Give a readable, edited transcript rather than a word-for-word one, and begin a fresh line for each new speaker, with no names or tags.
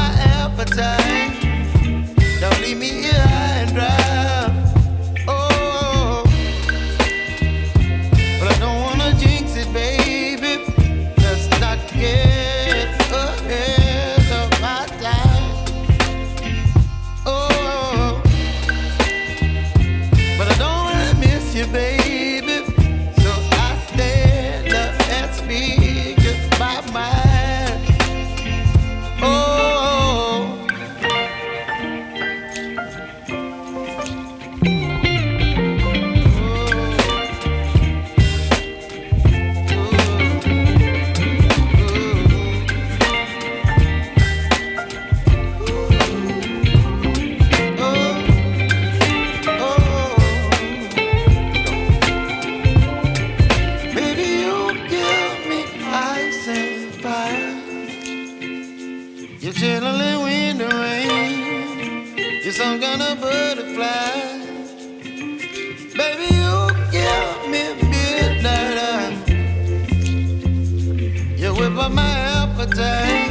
my appetite. Don't leave me here high and dry. Oh, but I don't wanna jinx it, baby. Let's not get ahead of my time. Oh, but I don't wanna miss you, baby. So I stand up and speak just my mind. Oh. You're chilling in the rain. You're some kind of butterfly. Baby, you give me midnight. You whip up my appetite.